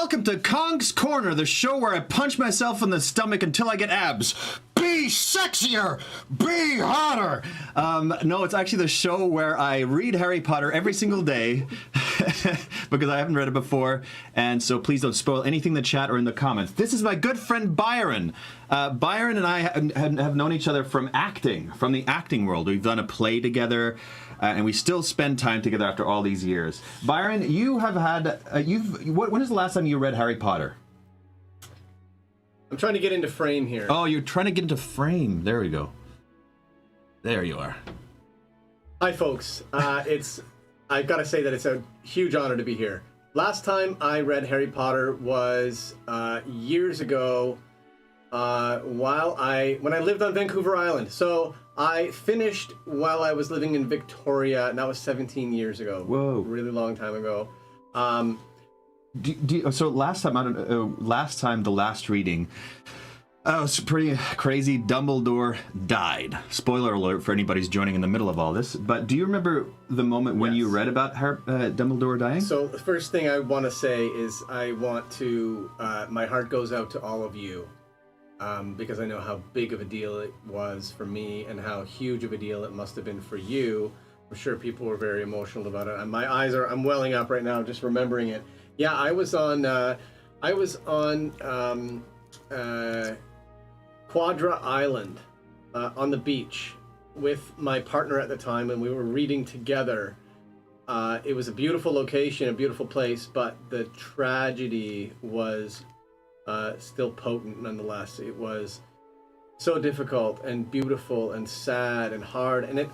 Welcome to Kong's Corner, the show where I punch myself in the stomach until I get abs. Be sexier! Be hotter! No, it's actually the show where I read Harry Potter every single day because I haven't read it before, and so please don't spoil anything in the chat or in the comments. This is my good friend Byron. Byron and I have known each other from acting, from the acting world. We've done a play together. And we still spend time together after all these years. Byron, you have had, when is the last time you read Harry Potter? I'm trying to get into frame here. Oh, you're trying to get into frame. There we go. There you are. Hi, folks. I've got to say that it's a huge honor to be here. Last time I read Harry Potter was years ago when I lived on Vancouver Island. So I finished while I was living in Victoria, and that was 17 years ago. Whoa. Really long time ago. So last time, the last reading, it was pretty crazy. Dumbledore died. Spoiler alert for anybody who's joining in the middle of all this. But do you remember the moment when you read about Dumbledore dying? So the first thing I want to say is I want to, my heart goes out to all of you. Because I know how big of a deal it was for me and how huge of a deal it must have been for you. I'm sure people were very emotional about it. And my eyes I'm welling up right now just remembering it. Yeah, I was on Quadra Island on the beach with my partner at the time, and we were reading together. It was a beautiful location, a beautiful place, but the tragedy was still potent nonetheless. It was so difficult and beautiful and sad and hard, and it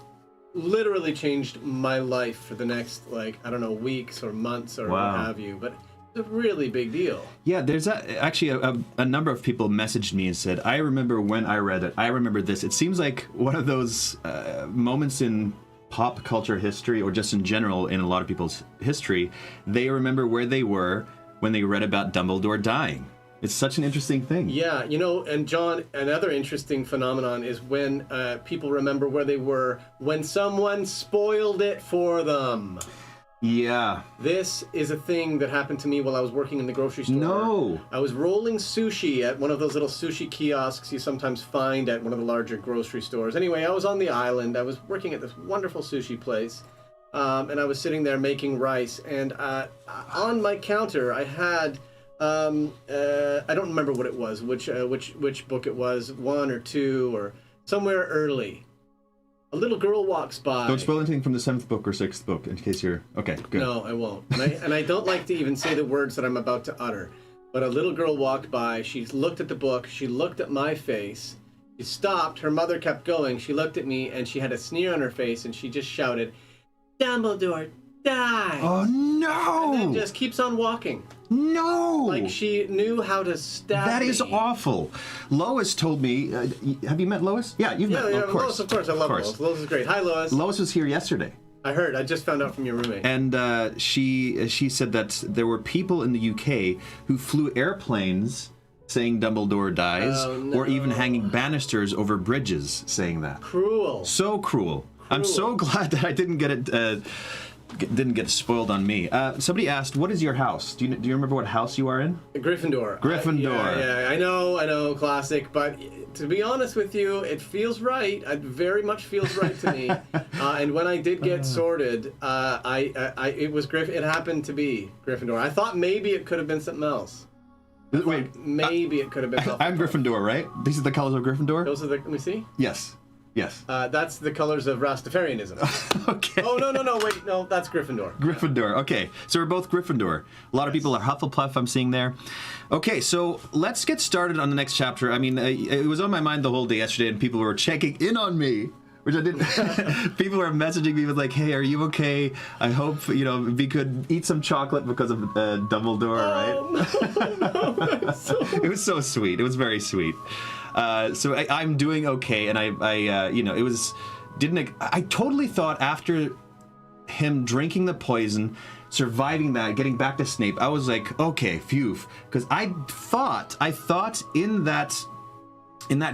literally changed my life for the next, weeks or months or what have you. But it's a really big deal. Yeah, there's actually a number of people messaged me and said, I remember when I read it, I remember this. It seems like one of those moments in pop culture history, or just in general in a lot of people's history, they remember where they were when they read about Dumbledore dying. It's such an interesting thing. Yeah, and John, another interesting phenomenon is when people remember where they were when someone spoiled it for them. Yeah. This is a thing that happened to me while I was working in the grocery store. No. I was rolling sushi at one of those little sushi kiosks you sometimes find at one of the larger grocery stores. Anyway, I was on the island. I was working at this wonderful sushi place. And I was sitting there making rice. And on my counter, I had... I don't remember what it was, which book it was, 1 or 2 or somewhere early. A little girl walks by. Don't spoil anything from the 7th book or 6th book, in case you're... Okay, good. No, I won't. And I don't like to even say the words that I'm about to utter. But a little girl walked by, she looked at the book, she looked at my face, she stopped, her mother kept going, she looked at me, and she had a sneer on her face, and she just shouted, "Dumbledore died!" Oh, no! And then just keeps on walking. No! Like she knew how to stab That me. is awful. Lois told me... have you met Lois? Yeah, you've met Lois. Of course. Lois, of course. I love Lois. Lois is great. Hi, Lois. Lois was here yesterday. I heard. I just found out from your roommate. And she said that there were people in the UK who flew airplanes saying Dumbledore dies, or even hanging banisters over bridges saying that. Cruel. So cruel. I'm so glad that I didn't get it... didn't get spoiled on me. Somebody asked, what is your house? Do you remember what house you are in? Gryffindor. Gryffindor. Yeah, I know, classic. But to be honest with you, it feels right. It very much feels right to me. And when I did get sorted, it happened to be Gryffindor. I thought maybe it could have been something else. Wait, maybe it could have been. I'm Gryffindor, right? These are the colors of Gryffindor? Those are the. Let me see. Yes. Yes. That's the colors of Rastafarianism. Okay. Oh, no, wait, no, that's Gryffindor. Gryffindor, okay. So we're both Gryffindor. A lot of people are Hufflepuff, I'm seeing there. Okay, so let's get started on the next chapter. I mean, it was on my mind the whole day yesterday, and people were checking in on me, which I didn't. People were messaging me with like, hey, are you okay? I hope, we could eat some chocolate because of Dumbledore, right? No. It was so sweet. It was very sweet. So I'm doing okay, and it was, I totally thought after him drinking the poison, surviving that, getting back to Snape, I was like, okay, phew, because I thought in that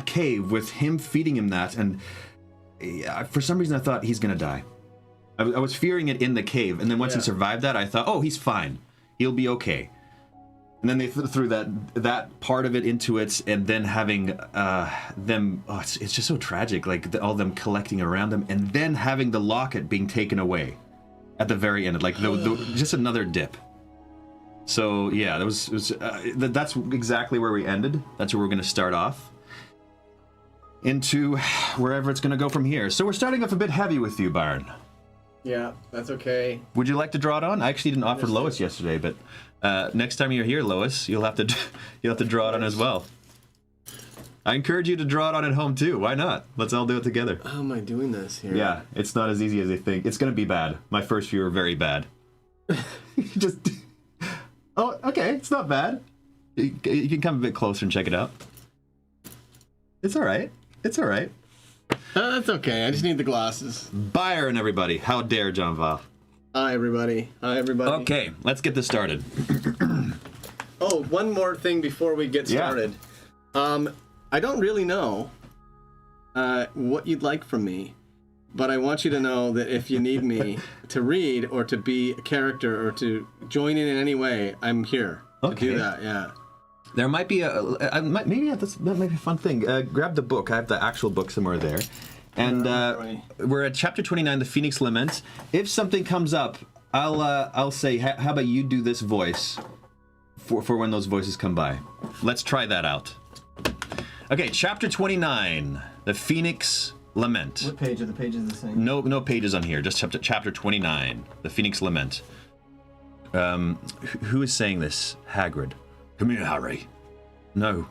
cave with him feeding him that, and for some reason I thought he's gonna die. I was fearing it in the cave, and then once he survived that, I thought, oh, he's fine, he'll be okay. And then they threw that part of it into it, and then having them, it's just so tragic, like all them collecting around them, and then having the locket being taken away at the very end, like just another dip. So yeah, that's exactly where we ended. That's where we're going to start off into wherever it's going to go from here. So we're starting off a bit heavy with you, Byron. Yeah, that's okay. Would you like to draw it on? I actually didn't offer Lois yesterday, but next time you're here, Lois, you'll have to draw it on as well. I encourage you to draw it on at home too. Why not? Let's all do it together. How am I doing this here? Yeah, it's not as easy as they think. It's gonna be bad. My first few were very bad. Just. Oh, okay. It's not bad. You can come a bit closer and check it out. It's all right. It's all right. That's okay. I just need the glasses. Byron, everybody. How dare John Voth. Hi, everybody. Hi, everybody. Okay, let's get this started. Oh, one more thing before we get started. Yeah. I don't really know what you'd like from me, but I want you to know that if you need me to read or to be a character or to join in any way, I'm here to do that. Yeah. There might be that might be a fun thing. Grab the book. I have the actual book somewhere there. And we're at chapter 29, the Phoenix Lament. If something comes up, I'll say, how about you do this voice for when those voices come by. Let's try that out. Okay, chapter 29, the Phoenix Lament. What page are the pages the same? No pages on here, just chapter 29, the Phoenix Lament. Who is saying this? Hagrid. Come here, Harry. No,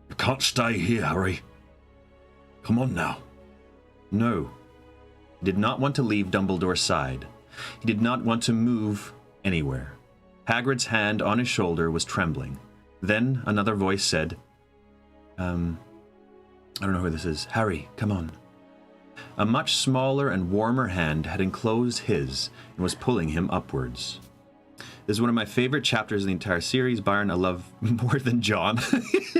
you can't stay here, Harry. Come on now. No. He did not want to leave Dumbledore's side. He did not want to move anywhere. Hagrid's hand on his shoulder was trembling. Then another voice said, I don't know who this is. Harry, come on. A much smaller and warmer hand had enclosed his and was pulling him upwards. This is one of my favorite chapters in the entire series. Byron, I love more than John.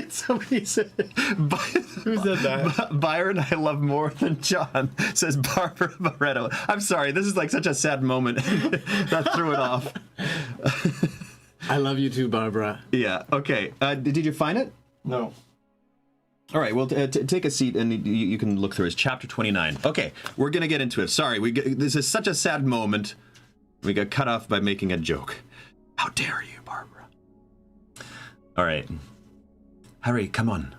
Somebody said, who said that? Byron, I love more than John, says Barbara Barretto. I'm sorry, this is like such a sad moment. That threw it off. I love you too, Barbara. Yeah, okay. Did you find it? No. All right, well, take a seat and you can look through it. It's chapter 29. Okay, we're going to get into it. Sorry, this is such a sad moment. We got cut off by making a joke. How dare you, Barbara? All right. Harry, come on.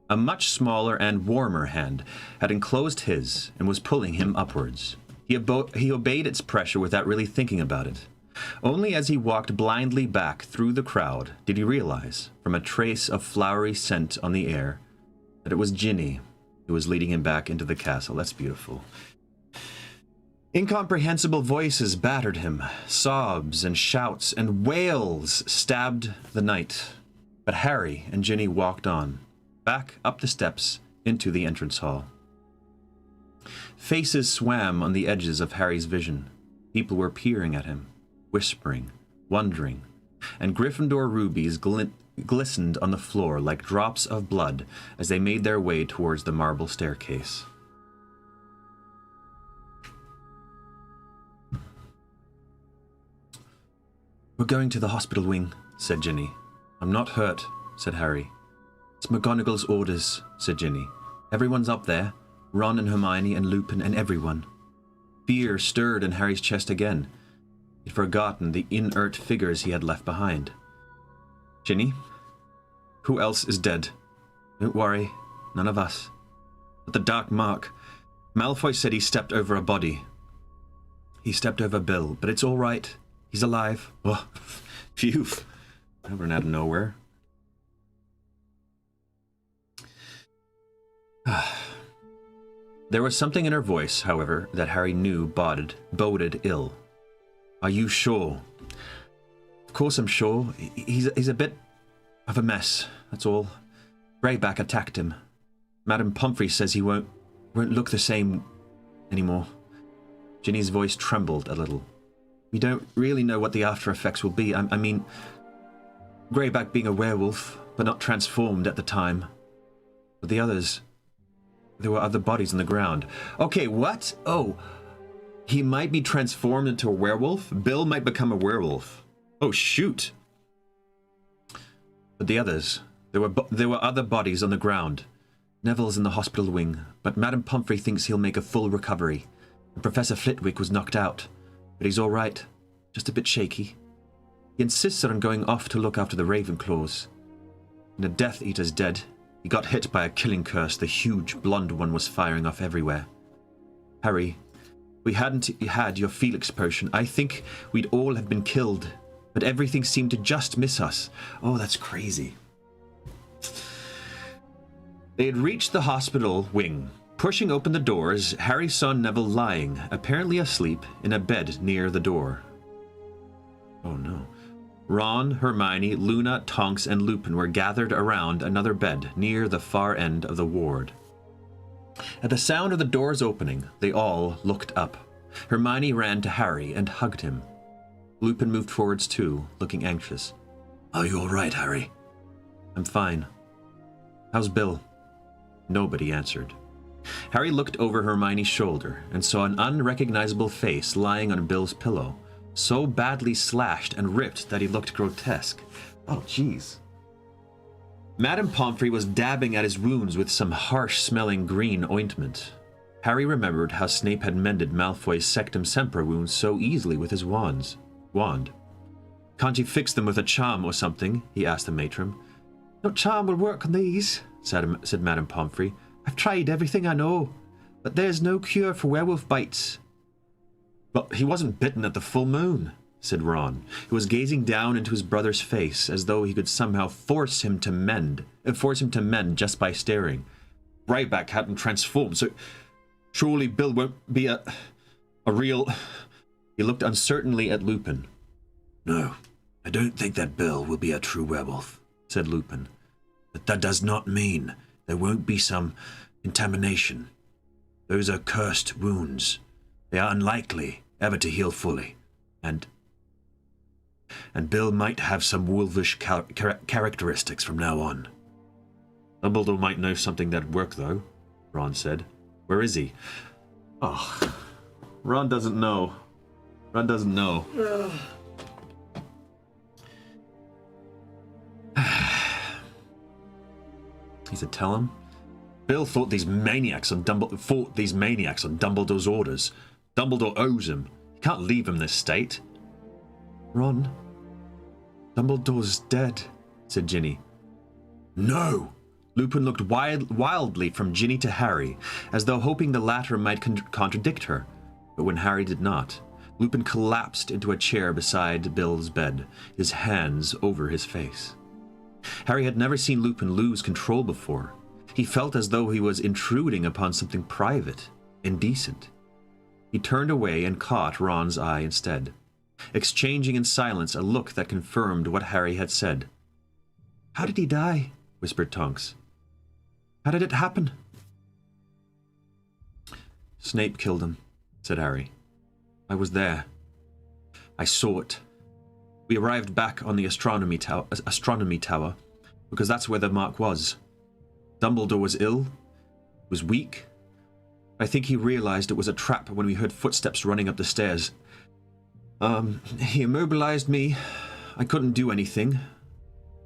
A much smaller and warmer hand had enclosed his and was pulling him upwards. He obeyed its pressure without really thinking about it. Only as he walked blindly back through the crowd did he realize, from a trace of flowery scent on the air, that it was Ginny who was leading him back into the castle. That's beautiful. Incomprehensible voices battered him. Sobs and shouts and wails stabbed the night. But Harry and Ginny walked on, back up the steps into the entrance hall. Faces swam on the edges of Harry's vision. People were peering at him, whispering, wondering, and Gryffindor rubies glistened on the floor like drops of blood as they made their way towards the marble staircase. We're going to the hospital wing, said Ginny. I'm not hurt, said Harry. It's McGonagall's orders, said Ginny. Everyone's up there. Ron and Hermione and Lupin and everyone. Fear stirred in Harry's chest again. He'd forgotten the inert figures he had left behind. Ginny? Who else is dead? Don't worry, none of us. But the Dark Mark. Malfoy said he stepped over a body. He stepped over Bill, but it's all right. He's alive. Oh, phew. That ran out of nowhere. There was something in her voice, however, that Harry knew boded ill. Are you sure? Of course I'm sure. He's a bit of a mess, that's all. Greyback attacked him. Madame Pomfrey says he won't look the same anymore. Ginny's voice trembled a little. We don't really know what the after effects will be. I mean, Greyback being a werewolf, but not transformed at the time. But the others, there were other bodies on the ground. Okay, what? Oh, he might be transformed into a werewolf? Bill might become a werewolf. Oh, shoot. But the others, there were other bodies on the ground. Neville's in the hospital wing, but Madame Pomfrey thinks he'll make a full recovery. And Professor Flitwick was knocked out, but he's all right, just a bit shaky. He insists on going off to look after the Ravenclaws. And the Death Eater's dead. He got hit by a killing curse the huge blonde one was firing off everywhere. Harry, if we hadn't had your Felix potion, I think we'd all have been killed. But everything seemed to just miss us. Oh, that's crazy. They had reached the hospital wing. Pushing open the doors, Harry saw Neville lying, apparently asleep, in a bed near the door. Oh no. Ron, Hermione, Luna, Tonks, and Lupin were gathered around another bed near the far end of the ward. At the sound of the doors opening, they all looked up. Hermione ran to Harry and hugged him. Lupin moved forwards too, looking anxious. Are you all right, Harry? I'm fine. How's Bill? Nobody answered. Harry looked over Hermione's shoulder and saw an unrecognizable face lying on Bill's pillow, so badly slashed and ripped that he looked grotesque. Oh, jeez. Madame Pomfrey was dabbing at his wounds with some harsh-smelling green ointment. Harry remembered how Snape had mended Malfoy's Sectum Sempra wounds so easily with his wand. Can't you fix them with a charm or something? He asked the matron. No charm will work on these, said Madame Pomfrey. I've tried everything I know, but there's no cure for werewolf bites. But he wasn't bitten at the full moon, said Ron, who was gazing down into his brother's face as though he could somehow force him to mend just by staring. Ryback hadn't transformed, so surely Bill won't be a real... He looked uncertainly at Lupin. No, I don't think that Bill will be a true werewolf, said Lupin. But that does not mean there won't be some contamination. Those are cursed wounds. They are unlikely ever to heal fully. And Bill might have some wolvish characteristics from now on. Dumbledore might know something that'd work, though, Ron said. Where is he? Oh, Ron doesn't know. Ron doesn't know. He said, tell him. Bill fought these maniacs on Dumbledore's orders. Dumbledore owes him. He can't leave him this state. Ron, Dumbledore's dead, said Ginny. No! Lupin looked wildly from Ginny to Harry, as though hoping the latter might contradict her. But when Harry did not, Lupin collapsed into a chair beside Bill's bed, his hands over his face. Harry had never seen Lupin lose control before. He felt as though he was intruding upon something private, indecent. He turned away and caught Ron's eye instead, exchanging in silence a look that confirmed what Harry had said. How did he die? Whispered Tonks. How did it happen? Snape killed him, said Harry. I was there. I saw it. We arrived back on the astronomy tower, because that's where the mark was. Dumbledore was ill, was weak. I think he realized it was a trap when we heard footsteps running up the stairs. He immobilized me. I couldn't do anything.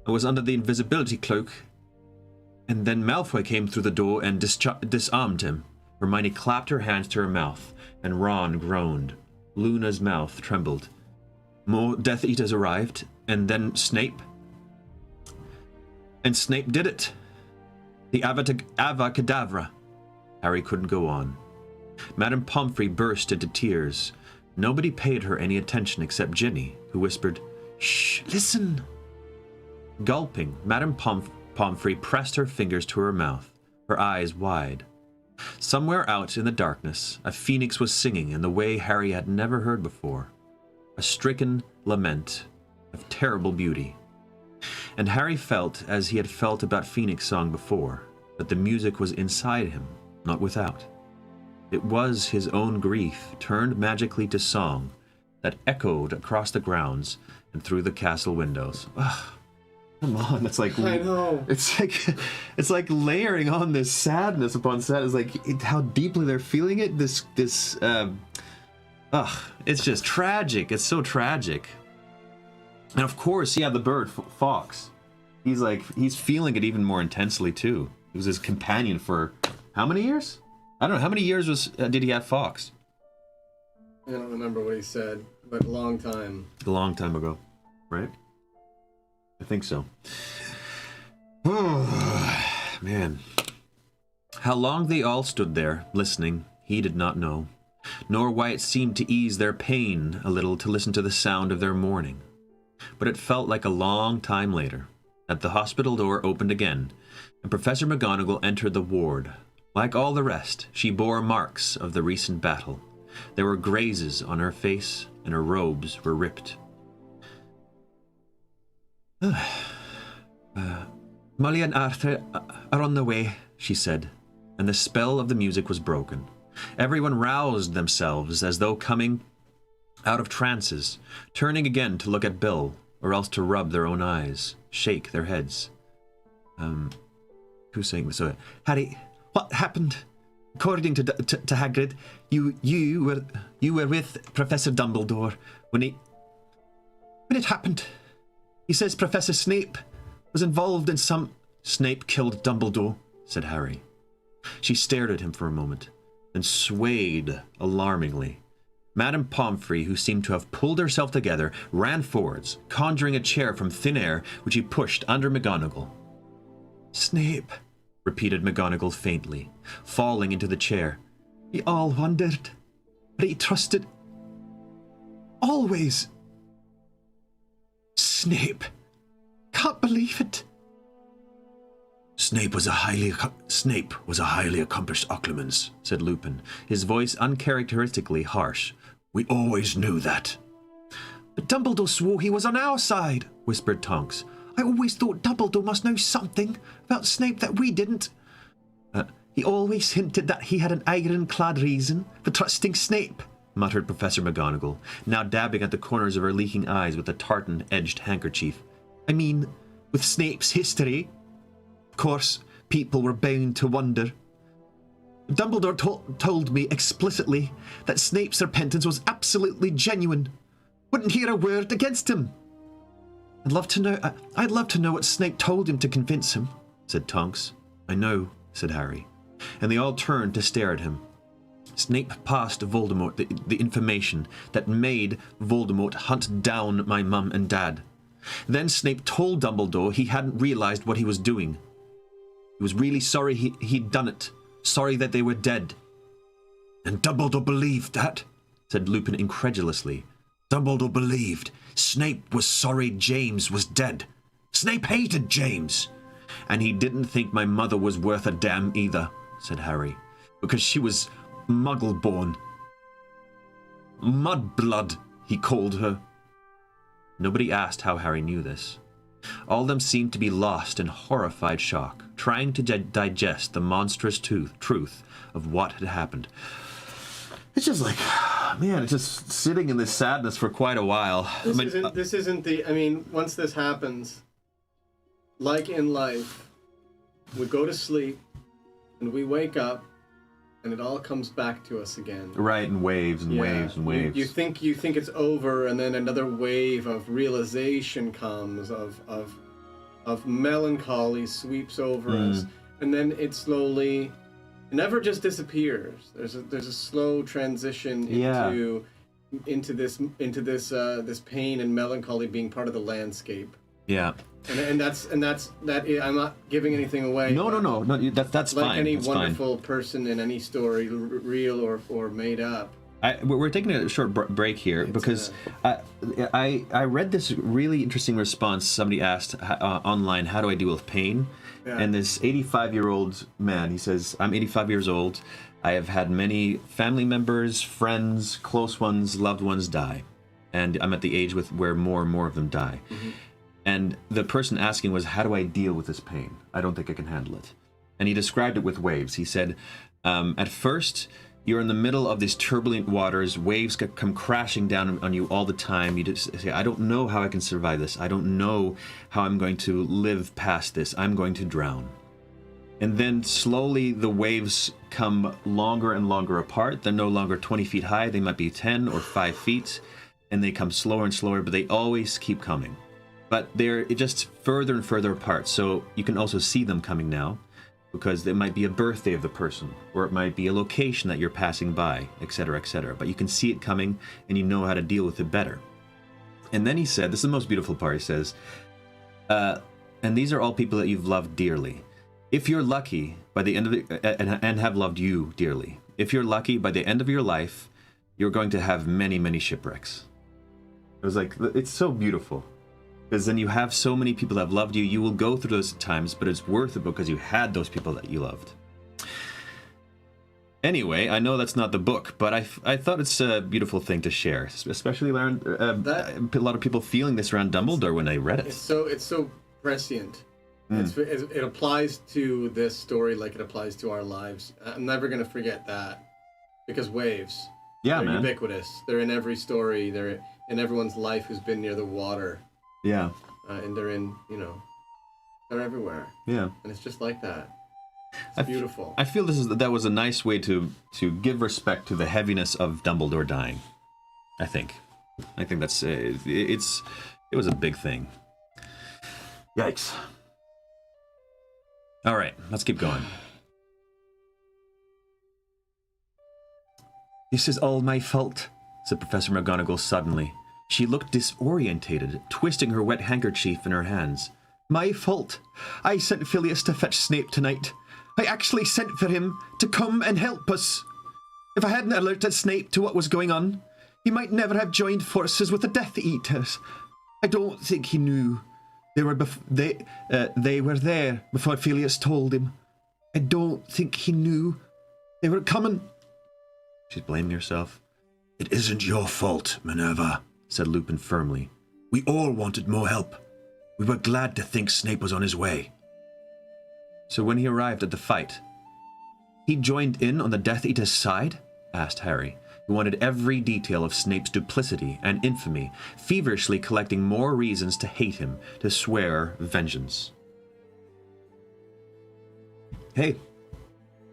I was under the invisibility cloak. And then Malfoy came through the door and disarmed him. Hermione clapped her hands to her mouth, and Ron groaned. Luna's mouth trembled. More Death Eaters arrived, and then Snape. And Snape did it. The Avada Kedavra. Harry couldn't go on. Madame Pomfrey burst into tears. Nobody paid her any attention except Ginny, who whispered, Shh, listen. Gulping, Madame Pomfrey pressed her fingers to her mouth, her eyes wide. Somewhere out in the darkness, a phoenix was singing in the way Harry had never heard before. A stricken lament of terrible beauty. And Harry felt as he had felt about Phoenix Song before, that the music was inside him, not without. It was his own grief turned magically to song that echoed across the grounds and through the castle windows. Ugh. Come on, that's like I know. It's like layering on this sadness upon sadness. Like how deeply they're feeling it. It's just tragic. It's so tragic. And of course, yeah, the bird fox. he's feeling it even more intensely too. He was his companion for how many years? I don't know. How many years did he have Fox? I don't remember what he said, but a long time. A long time ago, right? I think so. Man. How long they all stood there, listening, he did not know, nor why it seemed to ease their pain a little to listen to the sound of their mourning. But it felt like a long time later that the hospital door opened again, and Professor McGonagall entered the ward. Like all the rest, she bore marks of the recent battle. There were grazes on her face, and her robes were ripped. Molly and Arthur are on the way, she said, and the spell of the music was broken. Everyone roused themselves as though coming out of trances, turning again to look at Bill, or else to rub their own eyes, shake their heads. Who's saying this? Harry, what happened? According to Hagrid, you were with Professor Dumbledore when it happened. He says Professor Snape was involved in some... Snape killed Dumbledore, said Harry. She stared at him for a moment, then swayed alarmingly. Madame Pomfrey, who seemed to have pulled herself together, ran forwards, conjuring a chair from thin air, which he pushed under McGonagall. Snape, repeated McGonagall faintly, falling into the chair. We all wondered, but he trusted... always... Snape. Can't believe it. Snape was a highly accomplished occlumens, said Lupin, his voice uncharacteristically harsh. We always knew that. But Dumbledore swore he was on our side, whispered Tonks. I always thought Dumbledore must know something about Snape that we didn't. He always hinted that he had an ironclad reason for trusting Snape, muttered Professor McGonagall, now dabbing at the corners of her leaking eyes with a tartan-edged handkerchief. I mean, with Snape's history. Of course, people were bound to wonder. Dumbledore told me explicitly that Snape's repentance was absolutely genuine. Wouldn't hear a word against him. I'd love to know what Snape told him to convince him, said Tonks. I know, said Harry, and they all turned to stare at him. Snape passed Voldemort the information that made Voldemort hunt down my mum and dad. Then Snape told Dumbledore he hadn't realized what he was doing. He was really sorry he'd done it, sorry that they were dead. And Dumbledore believed that, said Lupin incredulously. Dumbledore believed Snape was sorry James was dead. Snape hated James. And he didn't think my mother was worth a damn either, said Harry, because she was muggle-born. Mudblood, he called her. Nobody asked how Harry knew this. All of them seemed to be lost in horrified shock, trying to digest the monstrous truth of what had happened. It's just like, man, it's just sitting in this sadness for quite a while. This isn't the... I mean, once this happens, like in life, we go to sleep, and we wake up, and it all comes back to us again. Right, in waves and waves and waves. You think it's over, and then another wave of realization comes, of melancholy sweeps over us, and then it slowly, it never just disappears. There's a slow transition into this pain and melancholy being part of the landscape. Yeah. And that's I'm not giving anything away. No. That's like fine. Like any that's wonderful fine. person in any story, real or made up. We're taking a short break here because I read this really interesting response. Somebody asked online, how do I deal with pain? Yeah. And this 85-year-old man, he says, I'm 85 years old. I have had many family members, friends, close ones, loved ones die. And I'm at the age where more and more of them die. Mm-hmm. And the person asking was, how do I deal with this pain? I don't think I can handle it. And he described it with waves. He said, at first, you're in the middle of these turbulent waters. Waves come crashing down on you all the time. You just say, I don't know how I can survive this. I don't know how I'm going to live past this. I'm going to drown. And then slowly the waves come longer and longer apart. They're no longer 20 feet high. They might be 10 or 5 feet. And they come slower and slower, but they always keep coming. but they're just further and further apart. So you can also see them coming now, because it might be a birthday of the person, or it might be a location that you're passing by, etc., etc. But you can see it coming, and you know how to deal with it better. And then he said, this is the most beautiful part, he says, and these are all people that you've loved dearly. If you're lucky, by the end of it, and have loved you dearly, if you're lucky, by the end of your life, you're going to have many, many shipwrecks. It was like, it's so beautiful. Because then you have so many people that have loved you. You will go through those times, but it's worth it because you had those people that you loved. Anyway, I know that's not the book, but I thought it's a beautiful thing to share, especially around a lot of people feeling this around Dumbledore when they read it. It's so prescient. It applies to this story like it applies to our lives. I'm never going to forget that, because waves, they're ubiquitous. They're in every story. They're in everyone's life who's been near the water. Yeah. And they're in, they're everywhere. Yeah. And it's just like that. It's beautiful. I feel that was a nice way to give respect to the heaviness of Dumbledore dying. I think that's it was a big thing. Yikes. All right, let's keep going. This is all my fault, said Professor McGonagall suddenly. She looked disorientated, twisting her wet handkerchief in her hands. My fault. I sent Phileas to fetch Snape tonight. I actually sent for him to come and help us. If I hadn't alerted Snape to what was going on, he might never have joined forces with the Death Eaters. I don't think he knew. They were there before Phileas told him. I don't think he knew they were coming. She's blaming herself. It isn't your fault, Minerva, said Lupin firmly. We all wanted more help. We were glad to think Snape was on his way. So when he arrived at the fight, he joined in on the Death Eater's side? Asked Harry, who wanted every detail of Snape's duplicity and infamy, feverishly collecting more reasons to hate him, to swear vengeance. Hey,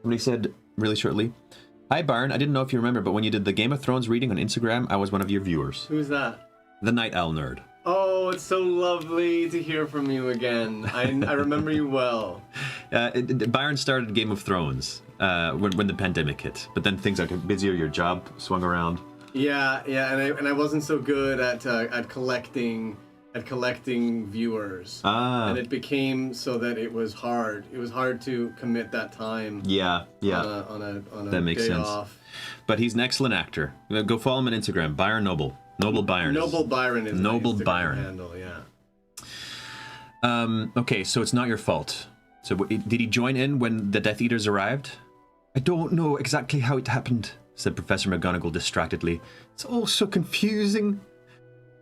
somebody said really shortly, hi Byron, I didn't know if you remember, but when you did the Game of Thrones reading on Instagram, I was one of your viewers. Who's that? The Night Owl Nerd. Oh, it's so lovely to hear from you again. I remember you well. Byron started Game of Thrones when the pandemic hit, but then things got busier, your job swung around. Yeah, and I wasn't so good at collecting viewers. And it became so that it was hard. It was hard to commit that time. Yeah. On a that makes day sense. Off. But he's an excellent actor. Go follow him on Instagram, Byron Noble. Noble Byron. Noble Byron is Noble my Byron handle, yeah. Okay, so it's not your fault. So did he join in when the Death Eaters arrived? I don't know exactly how it happened, said Professor McGonagall distractedly. It's all so confusing.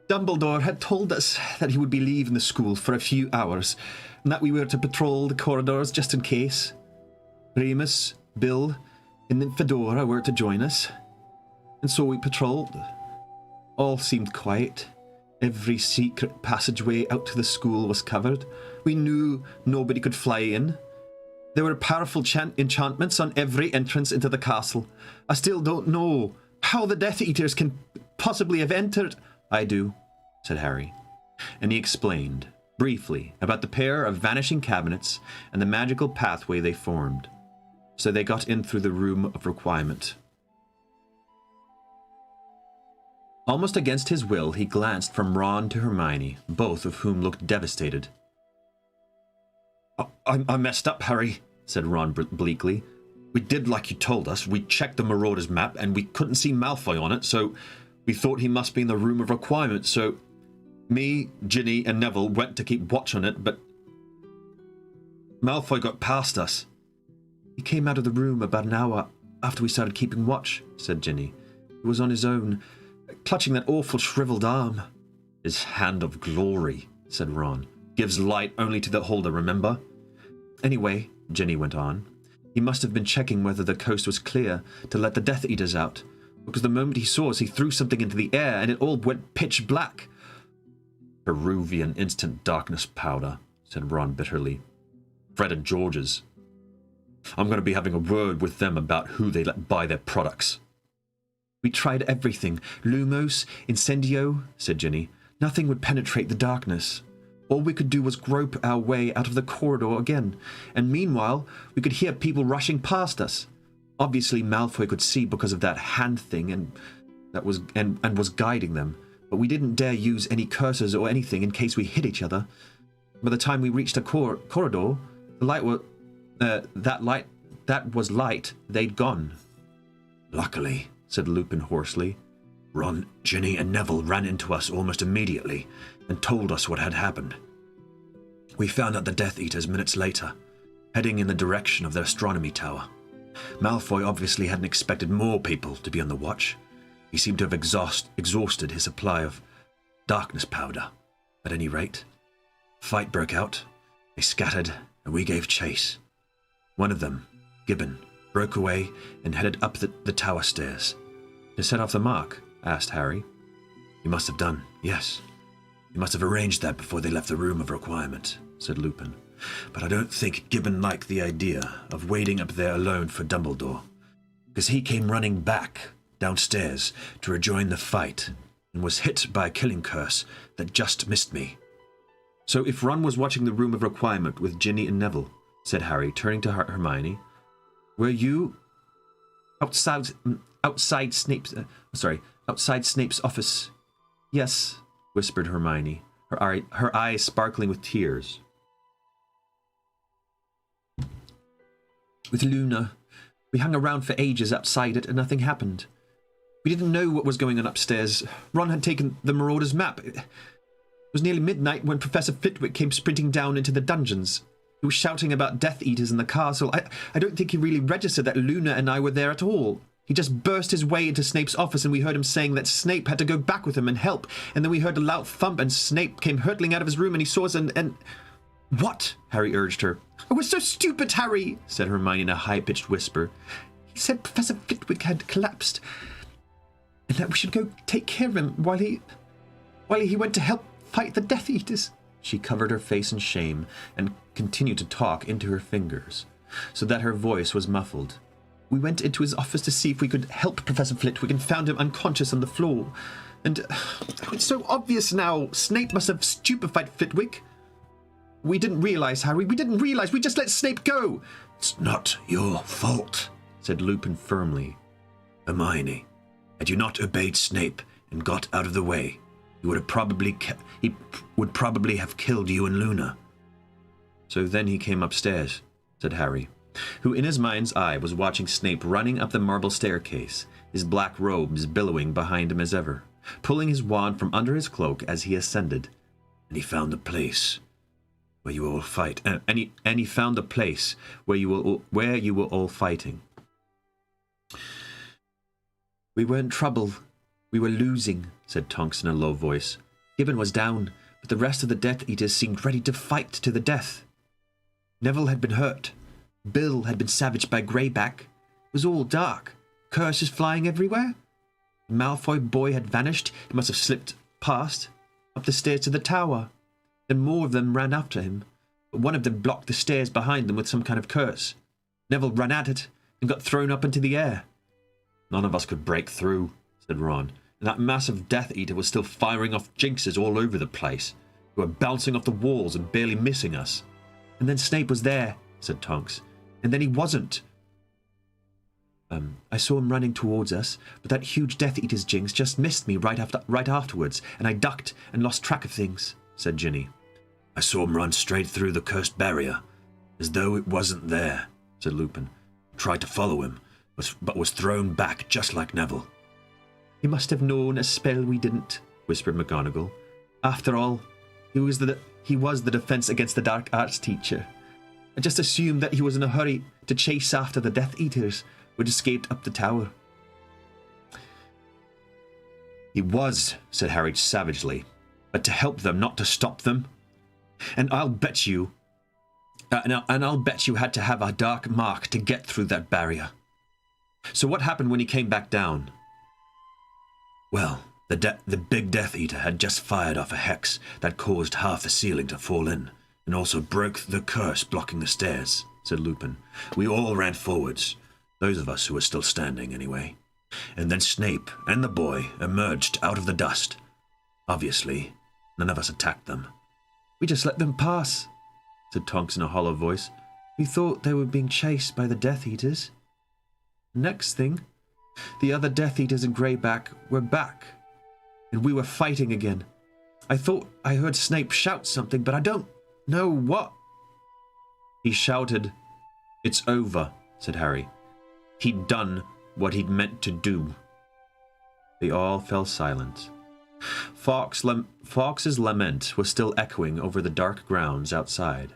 Dumbledore had told us that he would be leaving the school for a few hours, and that we were to patrol the corridors just in case. Remus, Bill, and Fedora were to join us, and so we patrolled. All seemed quiet. Every secret passageway out to the school was covered. We knew nobody could fly in. There were powerful enchantments on every entrance into the castle. I still don't know how the Death Eaters can possibly have entered. I do, said Harry. And he explained, briefly, about the pair of vanishing cabinets and the magical pathway they formed. So they got in through the room of requirement. Almost against his will, he glanced from Ron to Hermione, both of whom looked devastated. I messed up, Harry, said Ron bleakly. We did like you told us. We checked the Marauders map, and we couldn't see Malfoy on it, so we thought he must be in the room of requirement, so me, Ginny, and Neville went to keep watch on it, but Malfoy got past us. He came out of the room about an hour after we started keeping watch, said Ginny. He was on his own, clutching that awful shriveled arm. His hand of glory, said Ron. Gives light only to the holder, remember? Anyway, Ginny went on, he must have been checking whether the coast was clear to let the Death Eaters out, because the moment he saw us, he threw something into the air, and it all went pitch black. Peruvian instant darkness powder, said Ron bitterly. Fred and George's. I'm going to be having a word with them about who they let buy their products. We tried everything. Lumos, Incendio, said Ginny. Nothing would penetrate the darkness. All we could do was grope our way out of the corridor again, and meanwhile we could hear people rushing past us. Obviously Malfoy could see because of that hand thing and was guiding them, but we didn't dare use any curses or anything in case we hit each other. By the time we reached the corridor, the light was light, they'd gone. Luckily, said Lupin hoarsely, Ron, Ginny, and Neville ran into us almost immediately and told us what had happened. We found out the Death Eaters minutes later, heading in the direction of the astronomy tower. Malfoy obviously hadn't expected more people to be on the watch. He seemed to have exhausted his supply of darkness powder. At any rate, fight broke out, they scattered, and we gave chase. One of them, Gibbon, broke away and headed up the tower stairs. To set off the mark? Asked Harry. He must have done, yes. He must have arranged that before they left the room of requirement, said Lupin. But I don't think Gibbon liked the idea of waiting up there alone for Dumbledore, because he came running back downstairs to rejoin the fight and was hit by a killing curse that just missed me. So if Ron was watching the room of requirement with Ginny and Neville, said Harry, turning to Hermione, were you outside Snape's office? Yes, whispered Hermione, her eyes sparkling with tears. With Luna, we hung around for ages outside it and nothing happened. We didn't know what was going on upstairs. Ron had taken the Marauder's map. It was nearly midnight when Professor Flitwick came sprinting down into the dungeons. He was shouting about Death Eaters in the castle. I don't think he really registered that Luna and I were there at all. He just burst his way into Snape's office and we heard him saying that Snape had to go back with him and help. And then we heard a loud thump and Snape came hurtling out of his room and he saw us and... What? Harry urged her. I was so stupid, Harry, said Hermione in a high-pitched whisper. He said Professor Flitwick had collapsed and that we should go take care of him while he went to help fight the Death Eaters. She covered her face in shame and continued to talk into her fingers, so that her voice was muffled. We went into his office to see if we could help Professor Flitwick and found him unconscious on the floor. And it's so obvious now. Snape must have stupefied Flitwick. We didn't realize, Harry. We didn't realize. We just let Snape go. It's not your fault, said Lupin firmly. Hermione, had you not obeyed Snape and got out of the way, he would probably have killed you and Luna. So then he came upstairs, said Harry, who in his mind's eye was watching Snape running up the marble staircase, his black robes billowing behind him as ever, pulling his wand from under his cloak as he ascended. And he found the place where you were all fighting. And he found the place where you were all fighting. We were in trouble. We were losing, said Tonks in a low voice. Gibbon was down, but the rest of the Death Eaters seemed ready to fight to the death. Neville had been hurt. Bill had been savaged by Greyback. It was all dark. Curses flying everywhere. The Malfoy boy had vanished. He must have slipped past, up the stairs to the tower. Then more of them ran after him, but one of them blocked the stairs behind them with some kind of curse. Neville ran at it and got thrown up into the air. None of us could break through, said Ron, and that massive Death Eater was still firing off jinxes all over the place, who were bouncing off the walls and barely missing us. And then Snape was there, said Tonks, and then he wasn't. I saw him running towards us, but that huge Death Eater's jinx just missed me right afterwards, and I ducked and lost track of things, said Ginny. I saw him run straight through the cursed barrier, as though it wasn't there, said Lupin. Tried to follow him, but was thrown back just like Neville. He must have known a spell we didn't, whispered McGonagall. After all, he was the defense against the dark arts teacher. I just assumed that he was in a hurry to chase after the Death Eaters, which escaped up the tower. He was, said Harry savagely, but to help them, not to stop them. And I'll bet you had to have a dark mark to get through that barrier. So what happened when he came back down? Well, the big Death Eater had just fired off a hex that caused half the ceiling to fall in, and also broke the curse blocking the stairs, said Lupin. We all ran forwards, those of us who were still standing anyway. And then Snape and the boy emerged out of the dust. Obviously, none of us attacked them. We just let them pass, said Tonks in a hollow voice. We thought they were being chased by the Death Eaters. Next thing, the other Death Eaters and Greyback were back, and we were fighting again. I thought I heard Snape shout something, but I don't know what. He shouted, "It's over," said Harry. He'd done what he'd meant to do. They all fell silent. Fawkes's lament was still echoing over the dark grounds outside.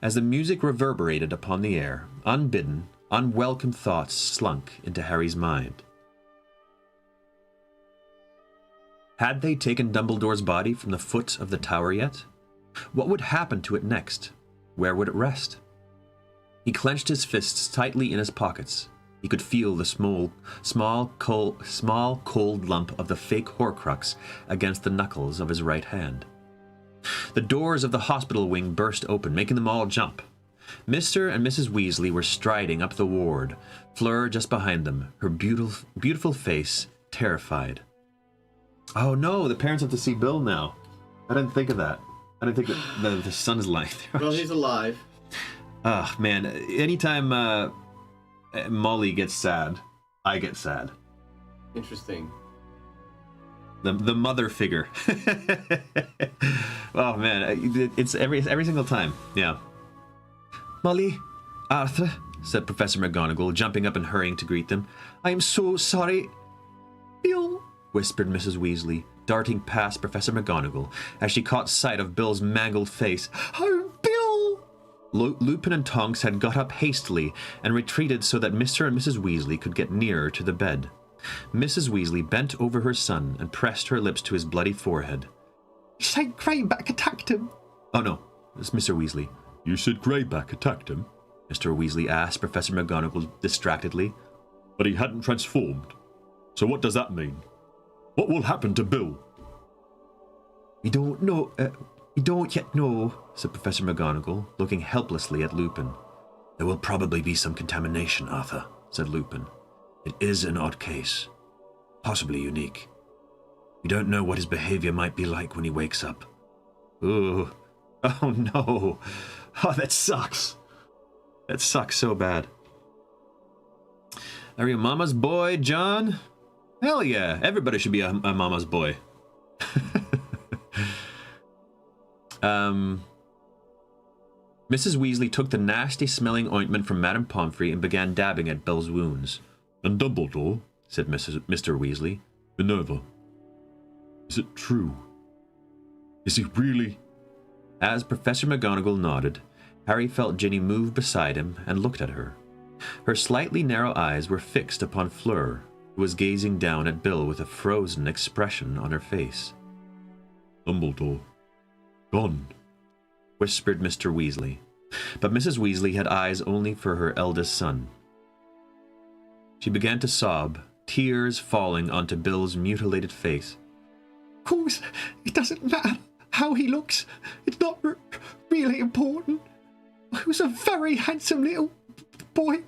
As the music reverberated upon the air, unbidden, unwelcome thoughts slunk into Harry's mind. Had they taken Dumbledore's body from the foot of the tower yet? What would happen to it next? Where would it rest? He clenched his fists tightly in his pockets. He could feel the small, cold lump of the fake Horcrux against the knuckles of his right hand. The doors of the hospital wing burst open, making them all jump. Mr. and Mrs. Weasley were striding up the ward, Fleur just behind them, her beautiful face terrified. Oh no, the parents have to see Bill now. I didn't think of that. I didn't think that the son is lying there. Well, he's alive. Ah, man. Anytime Molly gets sad, I get sad. Interesting. The mother figure. Oh man, it's every single time. Yeah. Molly, Arthur, said Professor McGonagall, jumping up and hurrying to greet them. I am so sorry. Bill, whispered Mrs. Weasley, darting past Professor McGonagall as she caught sight of Bill's mangled face. Oh, Bill! Lupin and Tonks had got up hastily and retreated so that Mr. and Mrs. Weasley could get nearer to the bed. Mrs. Weasley bent over her son and pressed her lips to his bloody forehead. You said Greyback attacked him. Oh no, it's Mr. Weasley. You said Greyback attacked him? Mr. Weasley asked Professor McGonagall distractedly. But he hadn't transformed. So what does that mean? What will happen to Bill? We don't know. We don't yet know, said Professor McGonagall, looking helplessly at Lupin. There will probably be some contamination, Arthur, said Lupin. It is an odd case. Possibly unique. We don't know what his behavior might be like when he wakes up. Ooh. Oh no. Oh, that sucks. That sucks so bad. Are you mama's boy, John? Hell yeah. Everybody should be a mama's boy. Mrs. Weasley took the nasty-smelling ointment from Madame Pomfrey and began dabbing at Bill's wounds. And Dumbledore, said Mr. Weasley. Minerva, is it true? Is he really? As Professor McGonagall nodded, Harry felt Ginny move beside him and looked at her. Her slightly narrow eyes were fixed upon Fleur, who was gazing down at Bill with a frozen expression on her face. Dumbledore, gone, whispered Mr. Weasley. But Mrs. Weasley had eyes only for her eldest son. She began to sob, tears falling onto Bill's mutilated face. Of course, it doesn't matter how he looks. It's not really important. He was a very handsome little boy,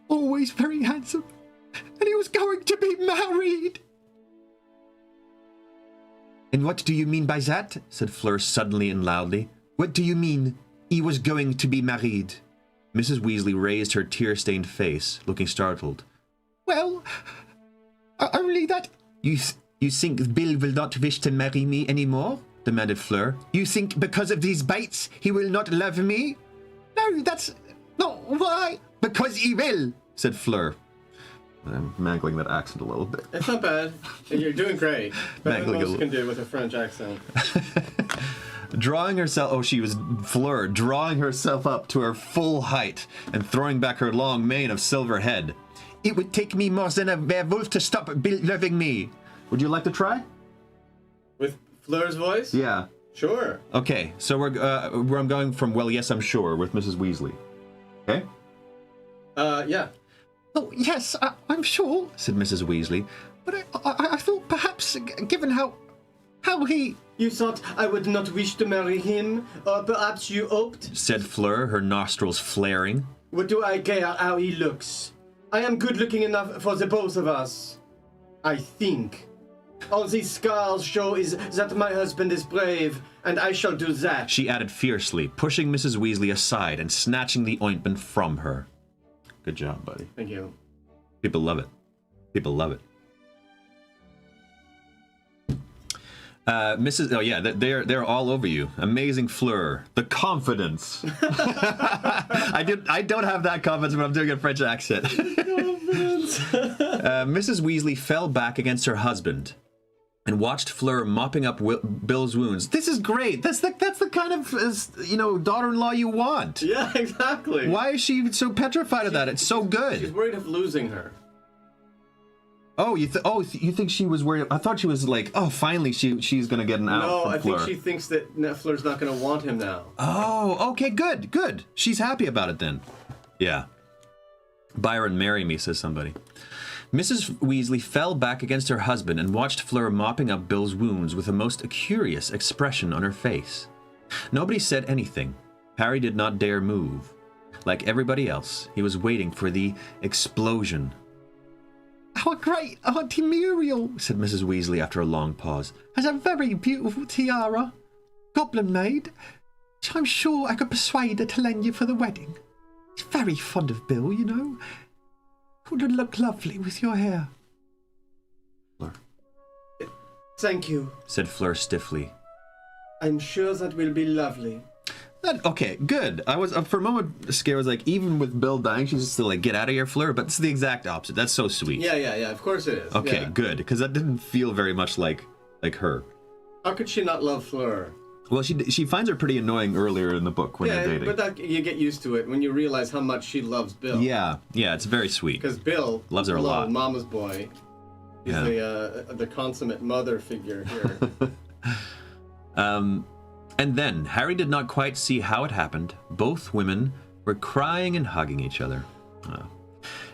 always very handsome, and he was going to be married. And what do you mean by that? Said Fleur suddenly and loudly. What do you mean, he was going to be married? Mrs. Weasley raised her tear-stained face, looking startled. Well, only that... You think Bill will not wish to marry me anymore? Demanded Fleur. You think because of these bites he will not love me? No, that's not why. Because he will, said Fleur. I'm mangling that accent a little bit. It's not bad. You're doing great. Better than most can do with a French accent. Drawing herself... she was Fleur, drawing herself up to her full height and throwing back her long mane of silver head. It would take me more than a werewolf to stop Bill loving me. Would you like to try? With Fleur's voice? Yeah. Sure. Okay, so where I'm going from, well, yes, I'm sure, with Mrs. Weasley. Okay? Yeah. Oh, yes, I'm sure, said Mrs. Weasley. But I thought perhaps, given how he... You thought I would not wish to marry him? Or perhaps you hoped? Said Fleur, her nostrils flaring. What do I care how he looks? I am good looking enough for the both of us. I think. All these scars show is that my husband is brave, and I shall do that. she added fiercely, pushing Mrs. Weasley aside and snatching the ointment from her. Good job, buddy. Thank you. People love it. People love it. Oh yeah, they're all over you. Amazing Fleur. The confidence. I don't have that confidence, but I'm doing a French accent. Mrs. Weasley fell back against her husband and watched Fleur mopping up Bill's wounds. This is great. That's the kind of daughter-in-law you want. Yeah, exactly. Why is she so petrified of that? It's so good. She's worried of losing her. Oh, you think she was worried? I thought she was like, oh, finally she's gonna get an out. No, from I Fleur. think she thinks that Fleur's not going to want him now. Oh, okay, good. She's happy about it then. Yeah. Byron, marry me, says somebody. Mrs. Weasley fell back against her husband and watched Fleur mopping up Bill's wounds with a most curious expression on her face. Nobody said anything. Harry did not dare move. Like everybody else, he was waiting for the explosion. Our great Auntie Muriel, said Mrs. Weasley after a long pause, has a very beautiful tiara. Goblin made. I'm sure I could persuade her to lend you for the wedding. She's very fond of Bill, you know. It would look lovely with your hair. Fleur, Thank you. said Fleur stiffly. I'm sure that will be lovely. Okay, good. I was for a moment scared. I was like, even with Bill dying, she's still like, get out of here, Fleur. But it's the exact opposite. That's so sweet. Yeah, of course it is. Okay, yeah. good, because that didn't feel very much like her. How could she not love Fleur? Well, she finds her pretty annoying earlier in the book when they're dating. But that, you get used to it when you realize how much she loves Bill. Yeah, it's very sweet. Because Bill loves her a lot. Mama's boy. He's the consummate mother figure here. And then, Harry did not quite see how it happened. Both women were crying and hugging each other.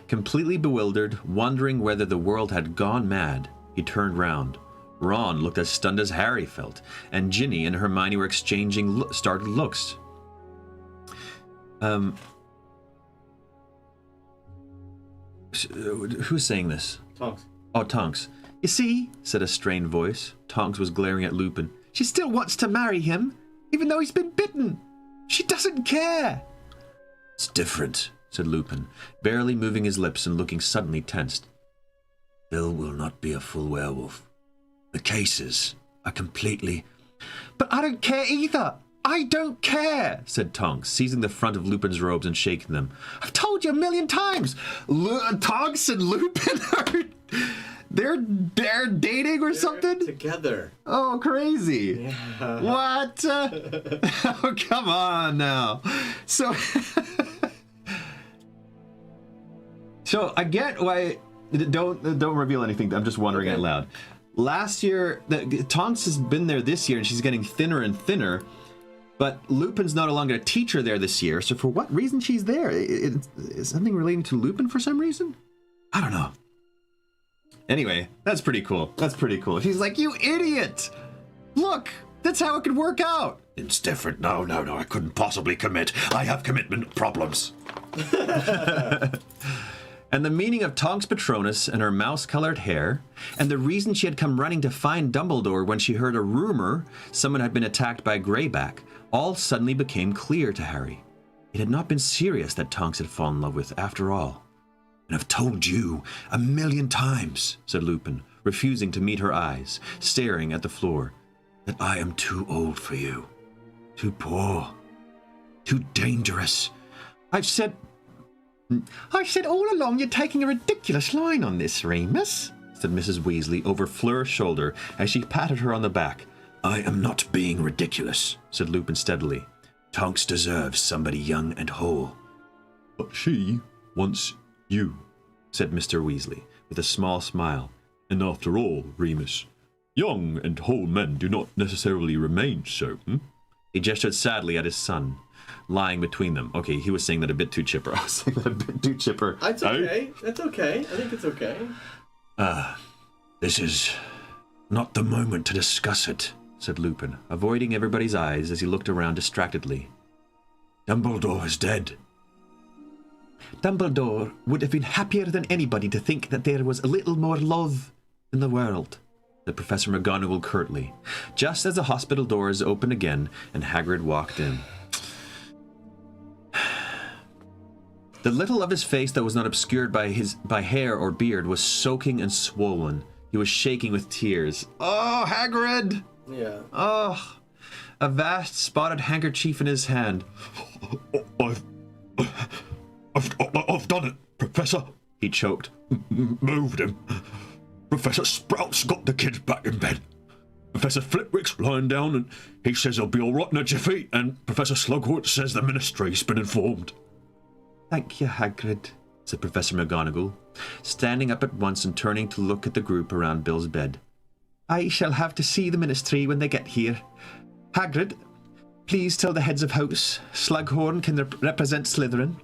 Completely bewildered, wondering whether the world had gone mad, he turned round. Ron looked as stunned as Harry felt, and Ginny and Hermione were exchanging startled looks. Who's saying this? Tonks. Oh, Tonks. You see, said a strained voice. Tonks was glaring at Lupin. She still wants to marry him, even though he's been bitten. She doesn't care. It's different, said Lupin, barely moving his lips and looking suddenly tensed. Bill will not be a full werewolf. The cases are completely... But I don't care either. I don't care, said Tonks, seizing the front of Lupin's robes and shaking them. I've told you a million times. Tonks and Lupin are... They're dating or something? Together. Oh, crazy. Yeah. What? Oh, come on now. So I get why... Don't reveal anything. I'm just wondering out loud. Last year, Tonks has been there this year, and she's getting thinner and thinner. But Lupin's not longer a teacher there this year, so for what reason she's there? Is something relating to Lupin for some reason? I don't know. Anyway, that's pretty cool. She's like, you idiot! Look, that's how it could work out. It's different. No, I couldn't possibly commit. I have commitment problems. And the meaning of Tonks Patronus and her mouse-colored hair, and the reason she had come running to find Dumbledore when she heard a rumor someone had been attacked by Greyback, all suddenly became clear to Harry. It had not been Sirius that Tonks had fallen in love with, after all. And I've told you 1,000,000 times, said Lupin, refusing to meet her eyes, staring at the floor, that I am too old for you. Too poor. Too dangerous. I've said all along you're taking a ridiculous line on this, Remus, said Mrs. Weasley over Fleur's shoulder as she patted her on the back. I am not being ridiculous, said Lupin steadily. Tonks deserves somebody young and whole. But she wants you, said Mr. Weasley, with a small smile. And after all, Remus, young and whole men do not necessarily remain so, He gestured sadly at his son, lying between them. Okay, he was saying that a bit too chipper. I was saying that a bit too chipper. That's okay. That's okay. I think it's okay. This is not the moment to discuss it, said Lupin, avoiding everybody's eyes as he looked around distractedly. Dumbledore is dead. Dumbledore would have been happier than anybody to think that there was a little more love in the world, said Professor McGonagall curtly, just as the hospital doors opened again and Hagrid walked in. The little of his face that was not obscured by hair or beard was soaking and swollen. He was shaking with tears. Oh, Hagrid! Yeah. Oh, a vast spotted handkerchief in his hand. I've done it, Professor. He choked. Moved him. Professor Sprout's got the kids back in bed. Professor Flitwick's lying down and he says he'll be all right in a jiffy, and Professor Slughorn says the ministry's been informed. Thank you, Hagrid, said Professor McGonagall, standing up at once and turning to look at the group around Bill's bed. I shall have to see the ministry when they get here. Hagrid, please tell the heads of house, Slughorn can represent Slytherin,